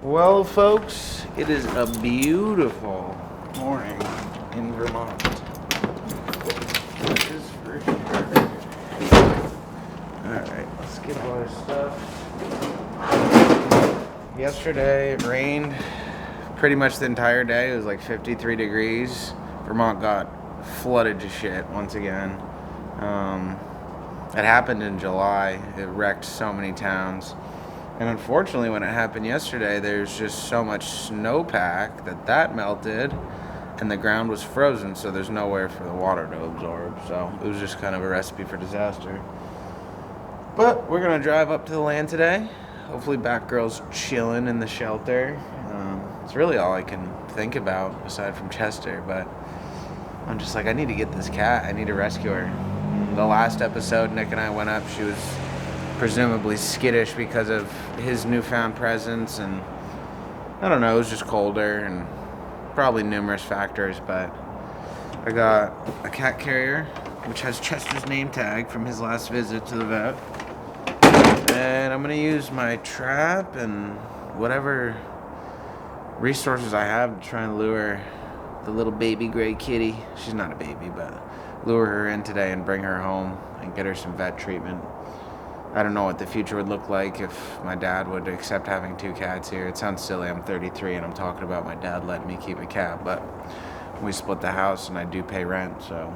Well, folks, it is a beautiful morning in Vermont. This is for sure. Alright, let's get all our stuff. Yesterday, it rained pretty much the entire day. It was like 53 degrees. Vermont got flooded to shit once again. It happened in July. It wrecked so many towns. And unfortunately, when it happened yesterday, there's just so much snowpack that melted and the ground was frozen, so there's nowhere for the water to absorb. So it was just kind of a recipe for disaster. But we're gonna drive up to the land today. Hopefully Batgirl's chilling in the shelter. It's really all I can think about aside from Chester, but I'm just like, I need to get this cat. I need to rescue her. The last episode, Nick and I went up, she was presumably skittish because of his newfound presence, and I don't know, it was just colder and probably numerous factors, but I got a cat carrier which has Chester's name tag from his last visit to the vet, and I'm gonna use my trap and whatever resources I have to try and lure the little baby gray kitty, she's not a baby, but lure her in today and bring her home and get her some vet treatment. I don't know what the future would look like if my dad would accept having 2 cats here. It sounds silly, I'm 33 and I'm talking about my dad letting me keep a cat, but we split the house and I do pay rent, so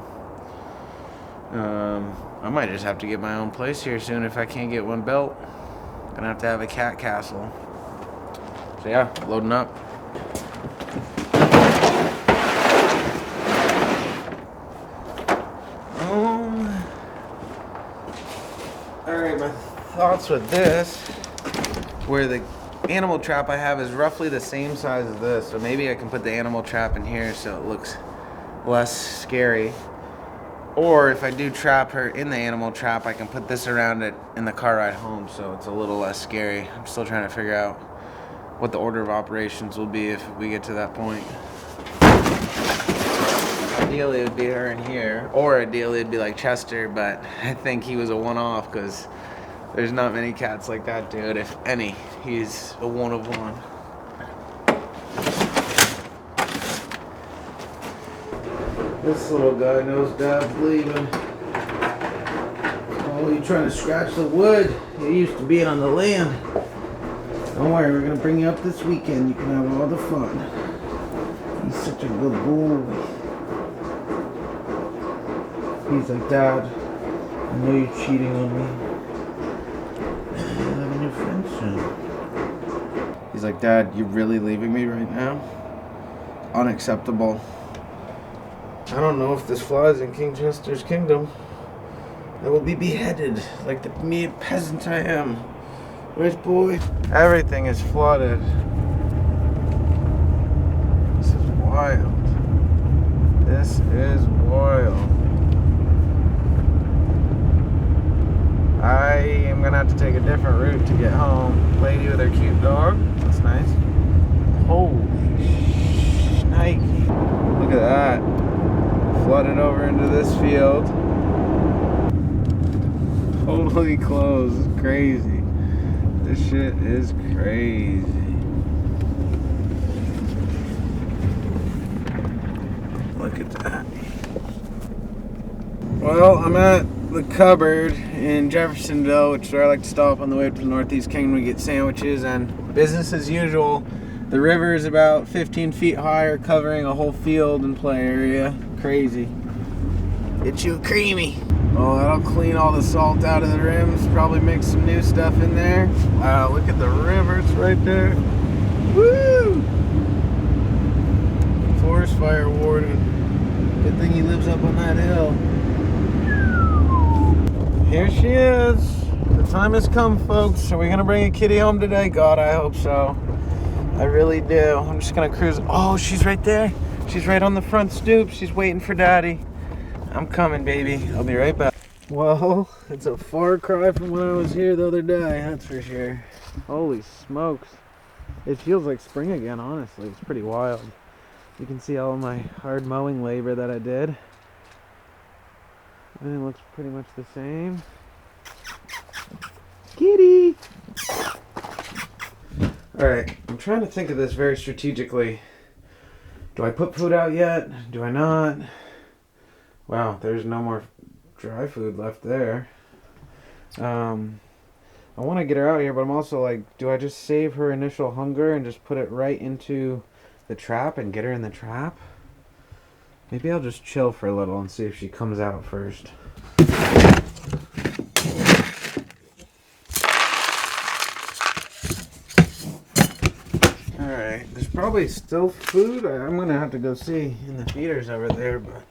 I might just have to get my own place here soon if I can't get one built. Gonna have to have a cat castle. So yeah, loading up. Alright, my thoughts with this, where the animal trap I have is roughly the same size as this, so maybe I can put the animal trap in here so it looks less scary. Or if I do trap her in the animal trap, I can put this around it in the car ride home so it's a little less scary. I'm still trying to figure out what the order of operations will be if we get to that point. Ideally, it would be her in here, or ideally, it'd be like Chester, but I think he was a one-off because there's not many cats like that dude. If any, he's a one of one. This little guy knows Dad's leaving. Oh, you trying to scratch the wood? You're used to being on the land. Don't worry, we're gonna bring you up this weekend. You can have all the fun. He's such a good boy. He's like, Dad, I know you're cheating on me. You'll have a new friend soon. He's like, Dad, you're really leaving me right now? Unacceptable. I don't know if this flies in King Chester's kingdom. I will be beheaded like the mere peasant I am. Right, boy? Everything is flooded. This is wild. This is wild. I am gonna have to take a different route to get home. Lady with her cute dog. That's nice. Holy shnikey. Look at that. Flooded over into this field. Totally closed. It's crazy. This shit is crazy. Look at that. Well, I'm at the cupboard in Jeffersonville, which is where I like to stop on the way up to the Northeast Kingdom to get sandwiches, and business as usual. The river is about 15 feet higher, covering a whole field and play area. Crazy. Get you a creamy. Oh, that'll clean all the salt out of the rims, probably make some new stuff in there. Wow, look at the river, it's right there. Woo! Forest fire warden. Good thing he lives up on that hill. Here she is. The time has come, folks. Are we gonna bring a kitty home today? God, I hope so. I really do. I'm just gonna cruise. Oh, she's right there. She's right on the front stoop. She's waiting for Daddy. I'm coming, baby. I'll be right back. Well, it's a far cry from when I was here the other day, that's for sure. Holy smokes. It feels like spring again, honestly. It's pretty wild. You can see all of my hard mowing labor that I did. Everything looks pretty much the same. Kitty! Alright, I'm I'm trying to think of this very strategically. Do I put food out yet? Do I not? Wow, there's no more dry food left there. I want to get her out here, but I'm also like, do I just save her initial hunger and just put it right into the trap and get her in the trap? Maybe I'll just chill for a little and see if she comes out first. Alright, there's probably still food. I'm going to have to go see in the feeders over there, but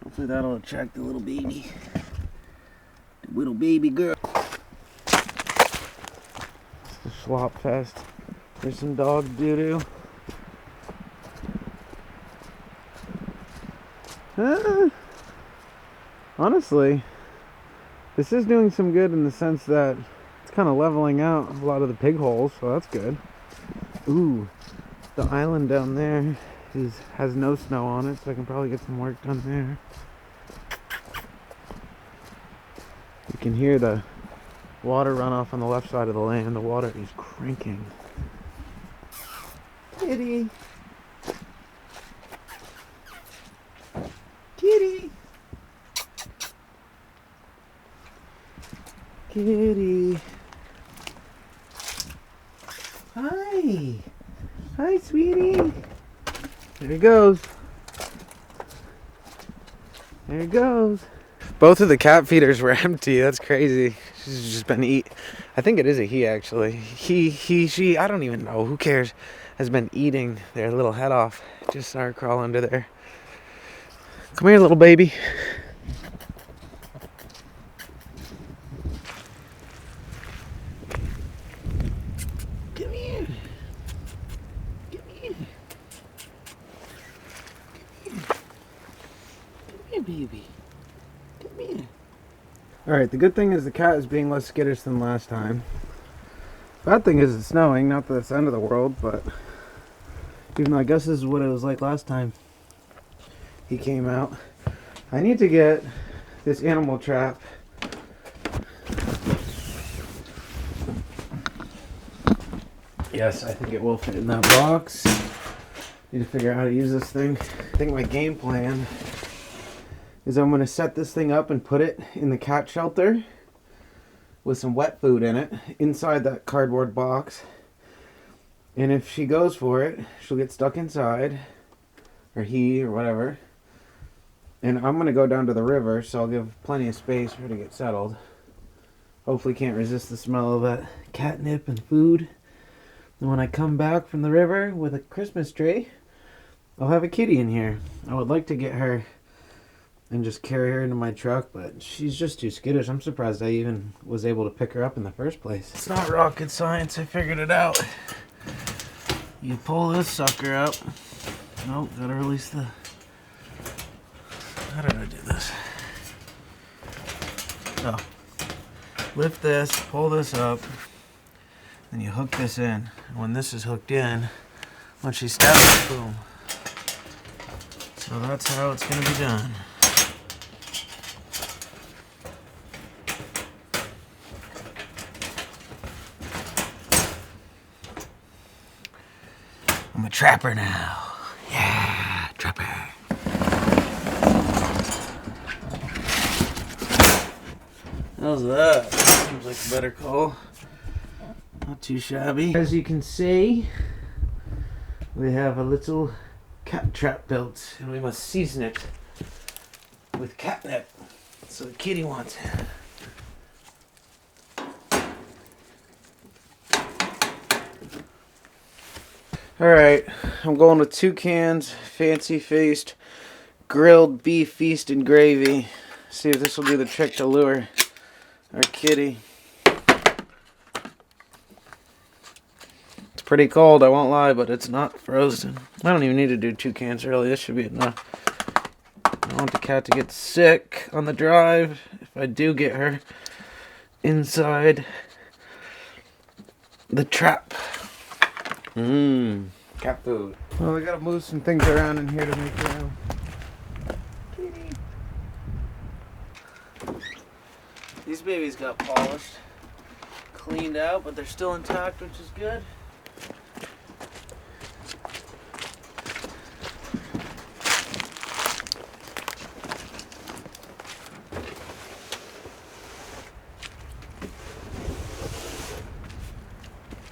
hopefully that'll attract the little baby. The little baby girl. It's the slop fest. There's some dog doo-doo. Honestly, this is doing some good in the sense that it's kind of leveling out a lot of the pig holes, so that's good. Ooh, the island down there has no snow on it, so I can probably get some work done there. You can hear the water runoff on the left side of the land. The water is cranking. Kitty! Kitty! Kitty! Hi! Hi, sweetie! There he goes. There he goes. Both of the cat feeders were empty. That's crazy. She's just been I think it is a he, actually. He, she, I don't even know. Who cares? Has been eating their little head off. Just saw her crawl under there. Come here, little baby. Come here. Come here. Come here. Come here, baby. Come here. Alright, the good thing is the cat is being less skittish than last time. Bad thing is it's snowing. Not that it's the end of the world, but even though I guess this is what it was like last time he came out. I need to get this animal trap yes, I think it will fit in that box. Need to figure out how to use this thing. I think my game plan is I'm going to set this thing up and put it in the cat shelter with some wet food in it inside that cardboard box. And if she goes for it, she'll get stuck inside, or he, or whatever. And I'm going to go down to the river, so I'll give plenty of space for her to get settled. Hopefully can't resist the smell of that catnip and food. And when I come back from the river with a Christmas tree, I'll have a kitty in here. I would like to get her and just carry her into my truck, but she's just too skittish. I'm surprised I even was able to pick her up in the first place. It's not rocket science. I figured it out. You pull this sucker up. Nope, gotta release the... How did I do this? Oh. Lift this, pull this up, then you hook this in. And when this is hooked in, once she stabs, boom. So that's how it's gonna be done. I'm a trapper now. Yeah, trapper. How's that? Seems like a better call. Not too shabby. As you can see, we have a little cat trap built, and we must season it with catnip. So the kitty wants it. Alright, I'm going with 2 cans, fancy-faced grilled beef feast and gravy. See if this will do the trick to lure our kitty. It's pretty cold, I won't lie, but it's not frozen. I don't even need to do 2 cans really, this should be enough. I don't want the cat to get sick on the drive if I do get her inside the trap. Cat food. Well, I gotta move some things around in here to make room. Kitty. These babies got polished cleaned out, but they're still intact, which is good.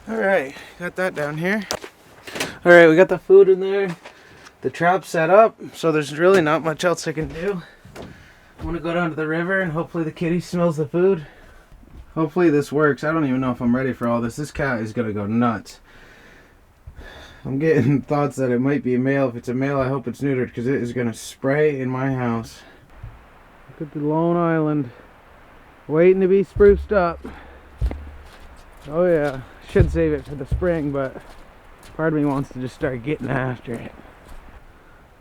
Alright, got that down here. Alright, we got the food in there. The trap set up, so there's really not much else I can do. I'm gonna go down to the river and hopefully the kitty smells the food. Hopefully this works. I don't even know if I'm ready for all this. This cat is gonna go nuts. I'm getting thoughts that it might be a male. If it's a male, I hope it's neutered because it is gonna spray in my house. Look at the lone island, waiting to be spruced up. Oh yeah, should save it for the spring, but part of me wants to just start getting after it.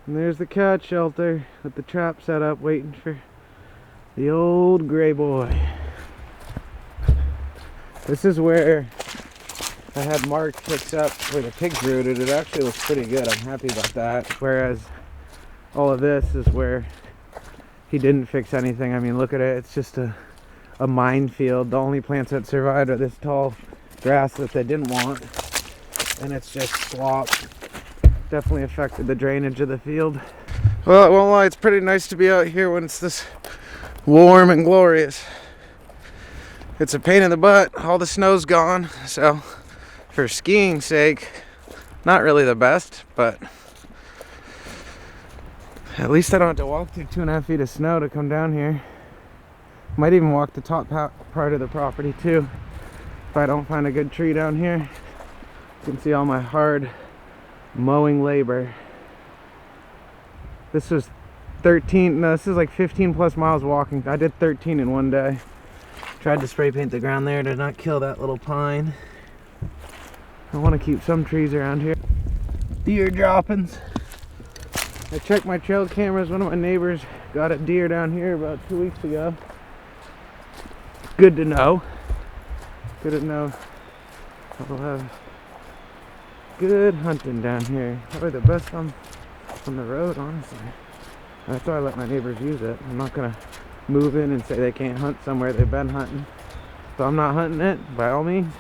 And there's the cat shelter with the trap set up, waiting for the old gray boy. This is where I had Mark fix up where the pigs rooted. It actually looks pretty good. I'm happy about that. Whereas all of this is where he didn't fix anything. I mean, look at it. It's just a minefield. The only plants that survived are this tall grass that they didn't want. And it's just slop. Definitely affected the drainage of the field. Well, I won't lie. It's pretty nice to be out here when it's this warm and glorious. It's a pain in the butt. All the snow's gone, so for skiing's sake, not really the best, but at least I don't have to walk through 2.5 feet of snow to come down here. Might even walk the top part of the property too, if I don't find a good tree down here. You can see all my hard mowing labor. This was 13, no, this is like 15 plus miles walking. I did 13 in one day. Tried to spray paint the ground there to not kill that little pine. I want to keep some trees around here. Deer droppings. I checked my trail cameras. One of my neighbors got a deer down here about 2 weeks ago. Good to know. Good to know. I'll have good hunting down here. Probably the best on the road, honestly. That's why I let my neighbors use it. I'm not gonna move in and say they can't hunt somewhere they've been hunting. So I'm not hunting it, by all means.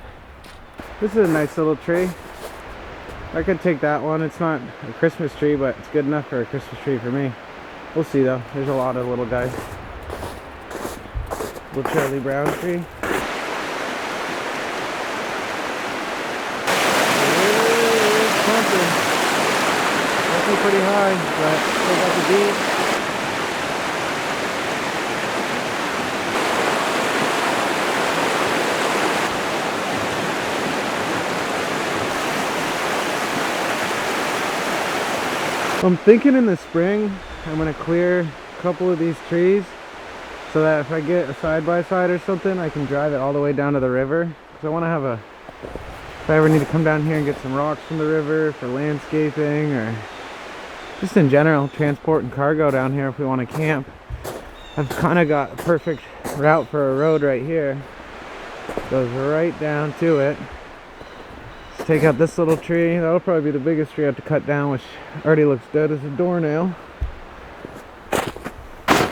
This is a nice little tree. I could take that one. It's not a Christmas tree, but it's good enough for a Christmas tree for me. We'll see though. There's a lot of little guys. Little Charlie Brown tree. Definitely pretty high, but still got the beat. I'm thinking in the spring I'm going to clear a couple of these trees so that if I get a side-by-side or something I can drive it all the way down to the river, because I want to have a, if I ever need to come down here and get some rocks from the river for landscaping or just in general transport and cargo down here if we want to camp. I've kind of got a perfect route for a road right here. Goes right down to it. Take out this little tree. That'll probably be the biggest tree I have to cut down, which already looks dead as a doornail.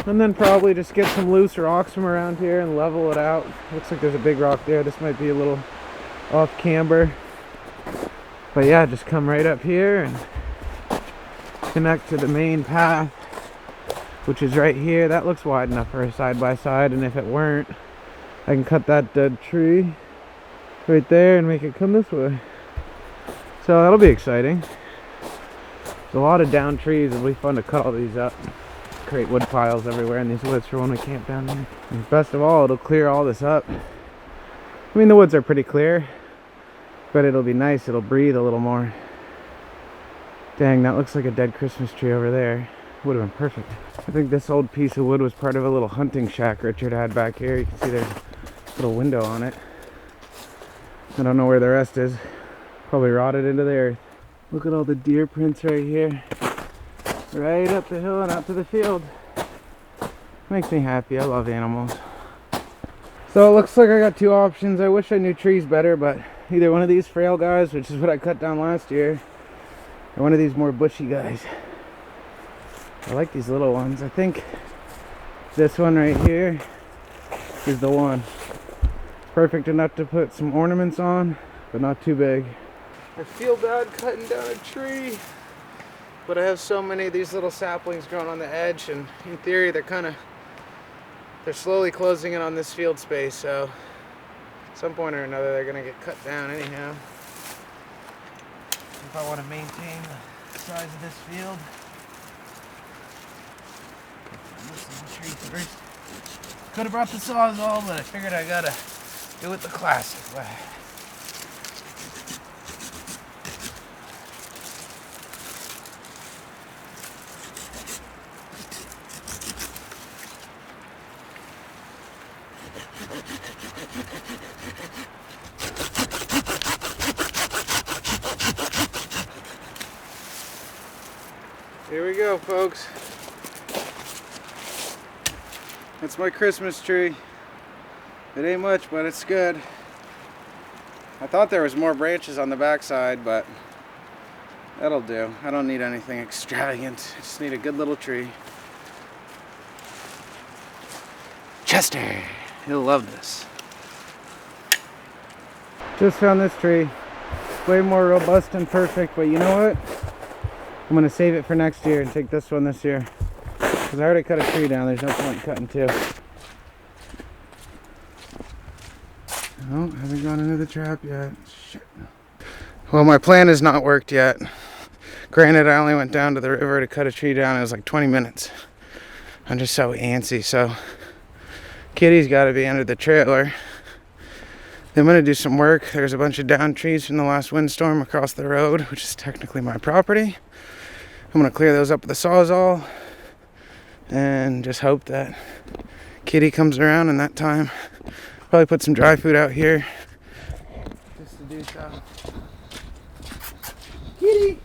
And then probably just get some loose rocks from around here and level it out. Looks like there's a big rock there. This might be a little off camber. But yeah, just come right up here and connect to the main path, which is right here. That looks wide enough for a side-by-side, and if it weren't, I can cut that dead tree right there and make it come this way. So that'll be exciting. There's a lot of down trees. It'll be fun to cut all these up. Create wood piles everywhere in these woods for when we camp down there. And best of all, it'll clear all this up. I mean, the woods are pretty clear, but it'll be nice. It'll breathe a little more. Dang, that looks like a dead Christmas tree over there. Would have been perfect. I think this old piece of wood was part of a little hunting shack Richard had back here. You can see there's a little window on it. I don't know where the rest is. Probably rotted into the earth. Look at all the deer prints right here. Right up the hill and out to the field. Makes me happy. I love animals. So it looks like I got two options. I wish I knew trees better, but either one of these frail guys, which is what I cut down last year, or one of these more bushy guys. I like these little ones. I think this one right here is the one. perfect enough to put some ornaments on, but not too big. I feel bad cutting down a tree, but I have so many of these little saplings growing on the edge, and in theory they're slowly closing in on this field space, so at some point or another they're gonna get cut down anyhow. If I want to maintain the size of this field, this little tree first. Could have brought the Sawzall, but I figured I gotta do it the classic way. Here we go, folks. That's my Christmas tree. It ain't much, but it's good. I thought there was more branches on the backside, but that'll do. I don't need anything extravagant. I just need a good little tree. Chester, he'll love this. Just found this tree. Way more robust and perfect, but you know what? I'm gonna save it for next year and take this one this year. Because I already cut a tree down, there's no point cutting two. Oh, haven't gone into the trap yet. Shit. Well, my plan has not worked yet. Granted, I only went down to the river to cut a tree down. It was like 20 minutes. I'm just so antsy, so Kitty's got to be under the trailer. Then I'm going to do some work. There's a bunch of downed trees from the last windstorm across the road, which is technically my property. I'm going to clear those up with the Sawzall and just hope that Kitty comes around in that time. Probably put some dry food out here just to do so. Kitty!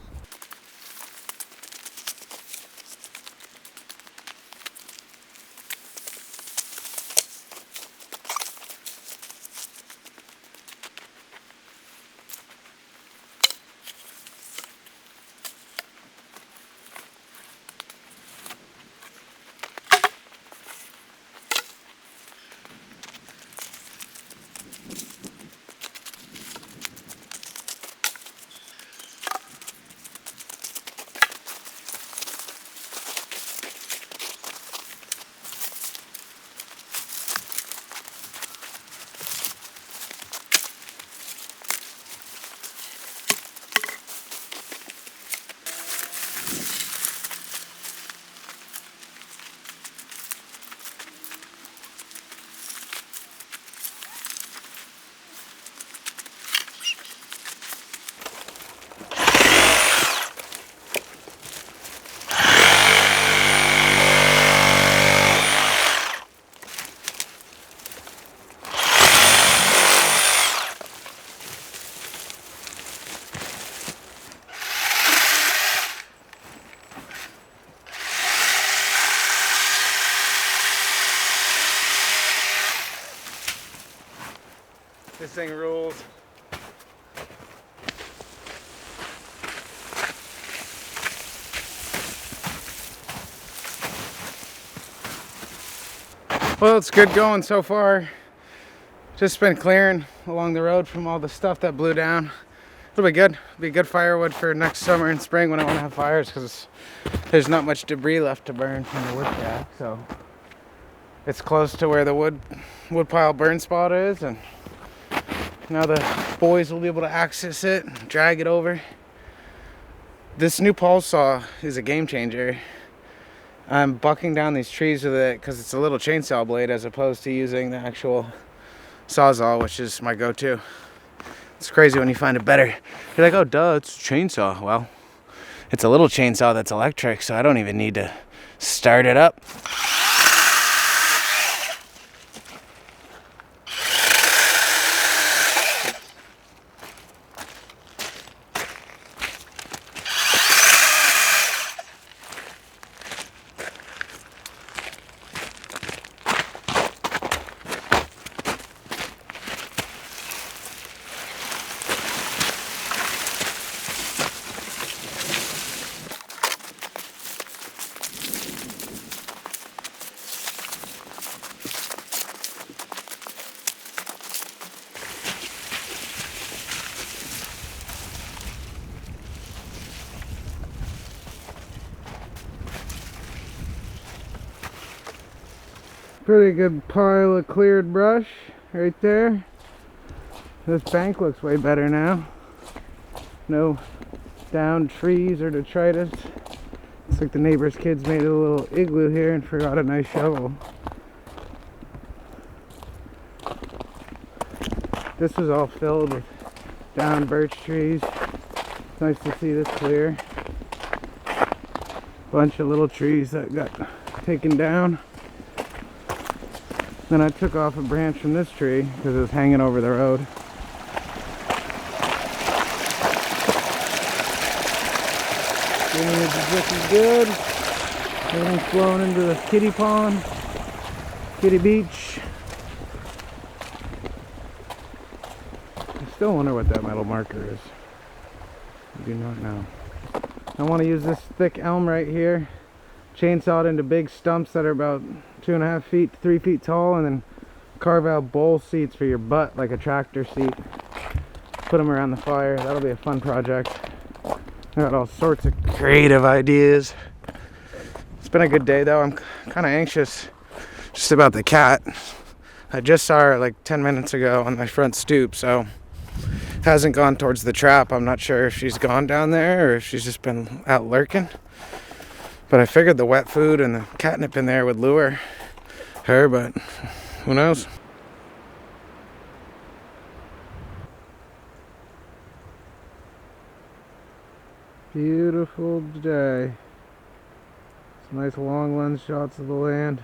This thing rules. Well, it's good going so far. Just been clearing along the road from all the stuff that blew down. It'll be good. It'll be good firewood for next summer and spring when I want to have fires, because there's not much debris left to burn from the wood stack. So it's close to where the wood pile burn spot is, and now the boys will be able to access it, drag it over. This new pulse saw is a game changer. I'm bucking down these trees with it because it's a little chainsaw blade as opposed to using the actual Sawzall, which is my go-to. It's crazy when you find it better. You're like, oh duh, it's a chainsaw. Well, it's a little chainsaw that's electric, so I don't even need to start it up. Pretty good pile of cleared brush right there. This bank looks way better now. No downed trees or detritus. Looks like the neighbor's kids made a little igloo here and forgot a nice shovel. This was all filled with downed birch trees. It's nice to see this clear. Bunch of little trees that got taken down. Then I took off a branch from this tree because it was hanging over the road. Drainage is looking good. Everything's flowing into the kiddie pond, kiddie beach. I still wonder what that metal marker is. I do not know. I want to use this thick elm right here, chainsaw it into big stumps that are about 2.5 feet, 3 feet tall, and then carve out bowl seats for your butt like a tractor seat. Put them around the fire. That'll be a fun project. I got all sorts of creative ideas. It's been a good day though. I'm kind of anxious just about the cat. I just saw her like 10 minutes ago on my front stoop, so hasn't gone towards the trap. I'm not sure if she's gone down there or if she's just been out lurking. But I figured the wet food and the catnip in there would lure her, but who knows? Beautiful day. Some nice long lens shots of the land.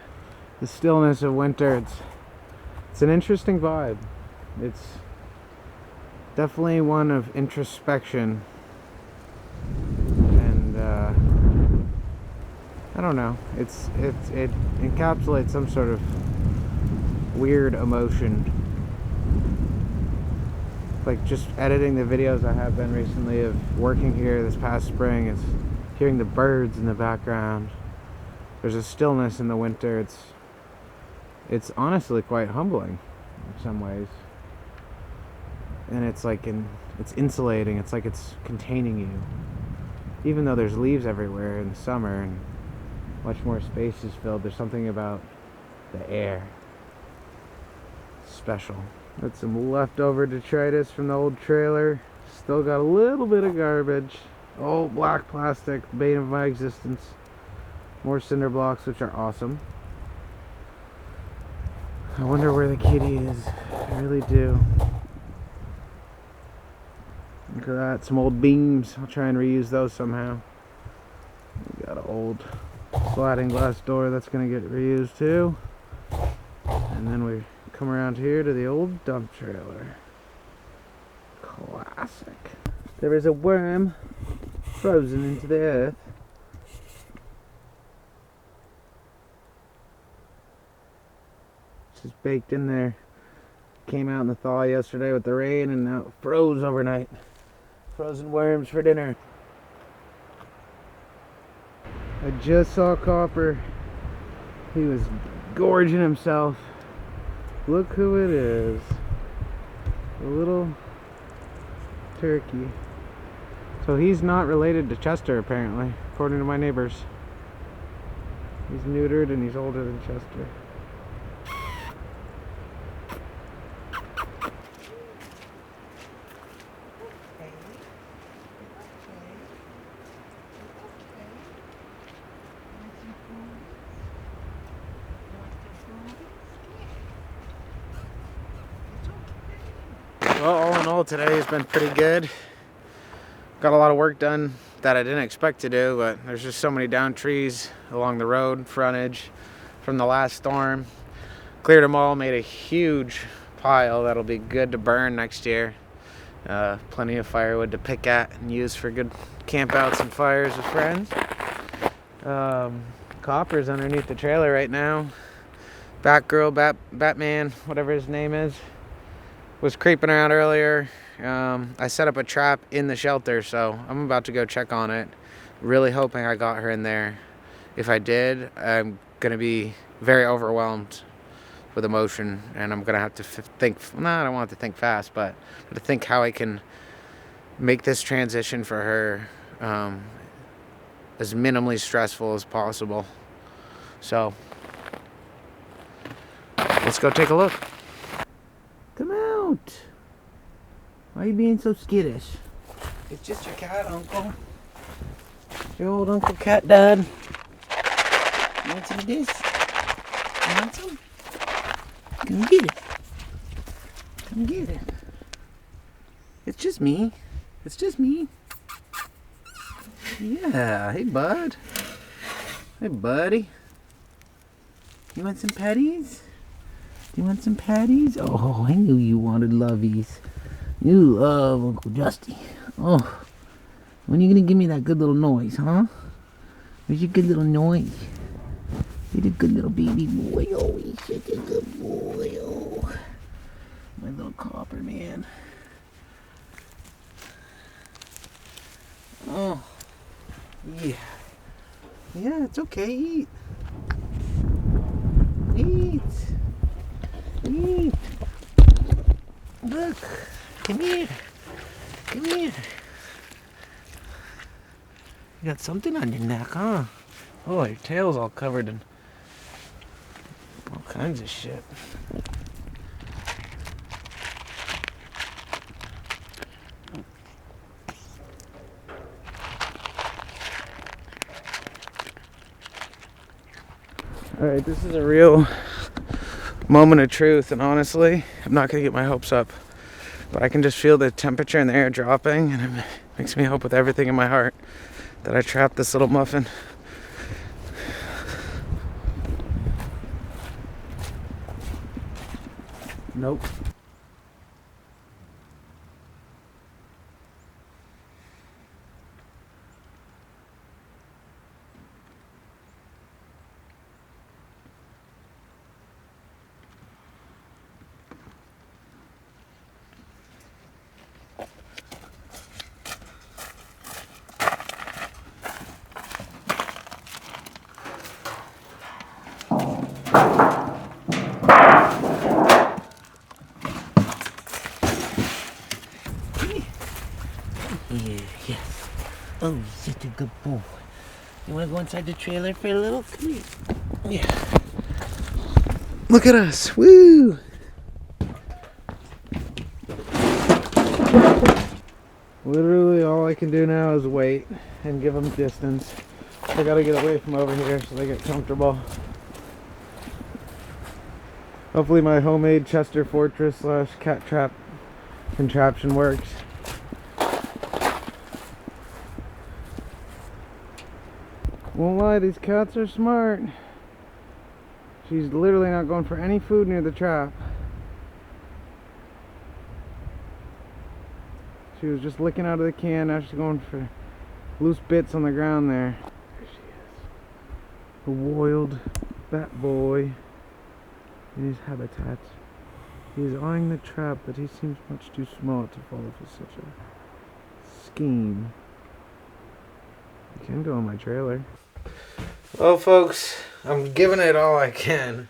The stillness of winter. It's an interesting vibe. It's definitely one of introspection, and I don't know. It encapsulates some sort of weird emotion. Like just editing the videos I have been recently of working here this past spring, it's hearing the birds in the background. There's a stillness in the winter. It's honestly quite humbling in some ways. And it's like it's insulating. It's like it's containing you. Even though there's leaves everywhere in the summer and much more space is filled, there's something about the air. It's special. Got some leftover detritus from the old trailer. Still got a little bit of garbage. Old black plastic, bane of my existence. More cinder blocks, which are awesome. I wonder where the kitty is. I really do. Look at that, some old beams. I'll try and reuse those somehow. We got an old sliding glass door that's gonna get reused too. And then we come around here to the old dump trailer. Classic. There is a worm frozen into the earth. It's just baked in there. Came out in the thaw yesterday with the rain and now it froze overnight. Frozen worms for dinner. I just saw Copper. He was gorging himself. Look who it is. A little turkey. So he's not related to Chester apparently, according to my neighbors. He's neutered and he's older than Chester. Well, all in all, today has been pretty good. Got a lot of work done that I didn't expect to do, but there's just so many down trees along the road frontage from the last storm. Cleared them all, made a huge pile that'll be good to burn next year. Plenty of firewood to pick at and use for good campouts and fires with friends. Copper's underneath the trailer right now. Batgirl, Batman, whatever his name is, was creeping around earlier. I set up a trap in the shelter, so I'm about to go check on it. Really hoping I got her in there. If I did, I'm gonna be very overwhelmed with emotion, and I'm gonna have to think. I don't want to think fast, but to think how I can make this transition for her as minimally stressful as possible. So let's go take a look. Come out. Why are you being so skittish? It's just your cat, Uncle. Your old Uncle Cat Dad. You want some of this? You want some? Come get it. Come get it. It's just me. It's just me. Yeah. Hey, bud. Hey, buddy. You want some patties? Do you want some patties? Oh, I knew you wanted lovies. You love Uncle Justy. Oh, when are you gonna give me that good little noise, huh? Where's your good little noise? You're a good little baby boy. Oh, he's such a good boy. Oh, my little copper man. Oh, yeah. Yeah, it's okay. Eat. Eat. Eat. Look. Come here. Come here. You got something on your neck, huh? Oh, your tail's all covered in all kinds of shit. Alright, this is a real moment of truth, and honestly, I'm not gonna get my hopes up. But I can just feel the temperature in the air dropping, and it makes me hope with everything in my heart that I trapped this little muffin. Nope. Yeah, yes. Oh, you're such a good boy. You want to go inside the trailer for a little? Come here. Yeah. Look at us. Woo! Literally all I can do now is wait and give them distance. I gotta get away from over here so they get comfortable. Hopefully my homemade Chester Fortress / cat trap contraption works. Won't lie, these cats are smart. She's literally not going for any food near the trap. She was just licking out of the can, now she's going for loose bits on the ground there. There she is. A wild bat boy in his habitat. He is eyeing the trap, but he seems much too small to fall for such a scheme. You can go in my trailer. Well, folks, I'm giving it all I can.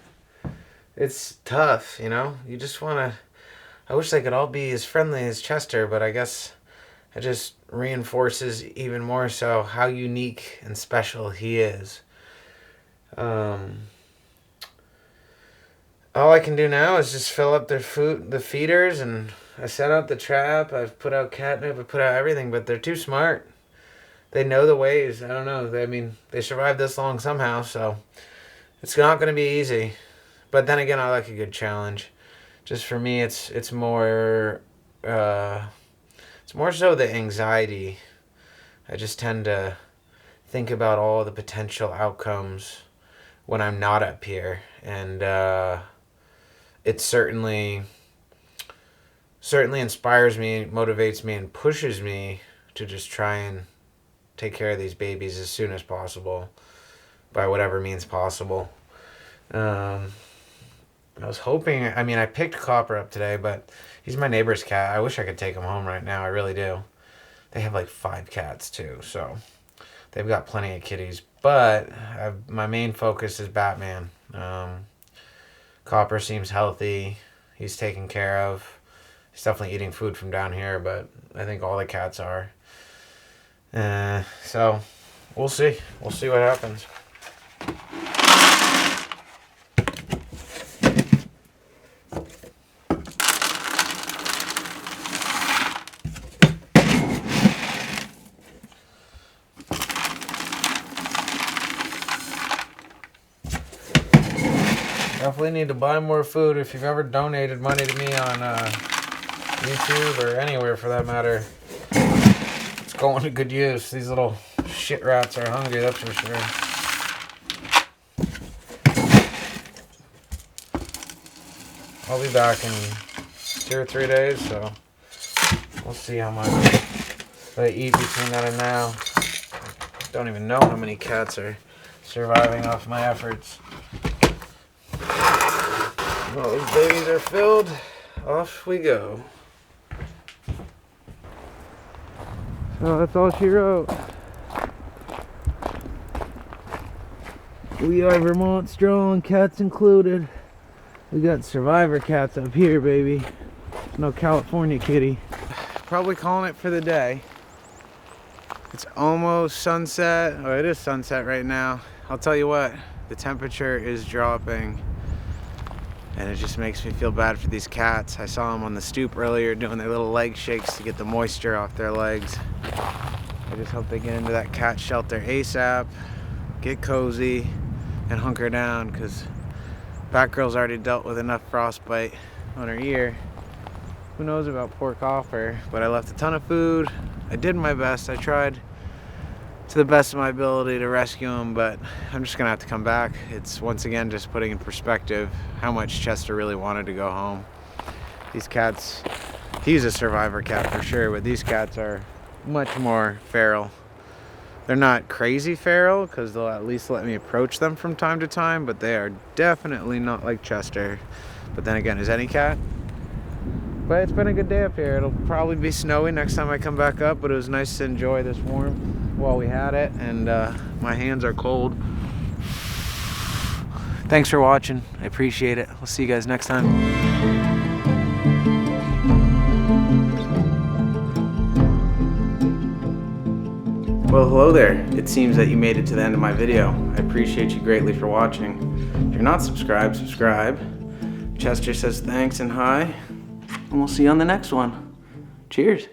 It's tough, you know? You just want to... I wish they could all be as friendly as Chester, but I guess it just reinforces even more so how unique and special he is. All I can do now is just fill up their food, the feeders, and I set out the trap. I've put out catnip, I've put out everything, but they're too smart. They know the ways. I don't know. I mean, they survived this long somehow, so it's not going to be easy. But then again, I like a good challenge. Just for me, it's more so the anxiety. I just tend to think about all the potential outcomes when I'm not up here, and it certainly inspires me, motivates me, and pushes me to just try and take care of these babies as soon as possible, by whatever means possible. I was hoping, I mean, I picked Copper up today, but he's my neighbor's cat. I wish I could take him home right now. I really do. They have like 5 cats too, so they've got plenty of kitties. But my main focus is Batman. Copper seems healthy. He's taken care of. He's definitely eating food from down here, but I think all the cats are. So we'll see. We'll see what happens. Definitely need to buy more food. If you've ever donated money to me on YouTube or anywhere for that matter, it's going to good use. These little shit rats are hungry, that's for sure. I'll be back in 2 or 3 days, so we'll see how much I eat between then and now. Don't even know how many cats are surviving off my efforts. Well, these babies are filled. Off we go. So that's all she wrote. We are Vermont strong, cats included. We got survivor cats up here, baby. No California kitty. Probably calling it for the day. It's almost sunset. Oh, it is sunset right now. I'll tell you what, the temperature is dropping. And it just makes me feel bad for these cats. I saw them on the stoop earlier doing their little leg shakes to get the moisture off their legs. I just hope they get into that cat shelter ASAP, get cozy, and hunker down, because Batgirl's already dealt with enough frostbite on her ear. Who knows about poor Copper, but I left a ton of food. I did my best. I tried to the best of my ability to rescue him, but I'm just gonna have to come back. It's once again just putting in perspective how much Chester really wanted to go home. These cats, he's a survivor cat for sure, but these cats are much more feral. They're not crazy feral, because they'll at least let me approach them from time to time, but they are definitely not like Chester. But then again, is any cat? But it's been a good day up here. It'll probably be snowy next time I come back up, but it was nice to enjoy this warmth while we had it, and my hands are cold. Thanks for watching. I appreciate it. We'll see you guys next time. Well, hello there. It seems that you made it to the end of my video. I appreciate you greatly for watching. If you're not subscribed, subscribe. Chester says thanks and hi, and we'll see you on the next one. Cheers.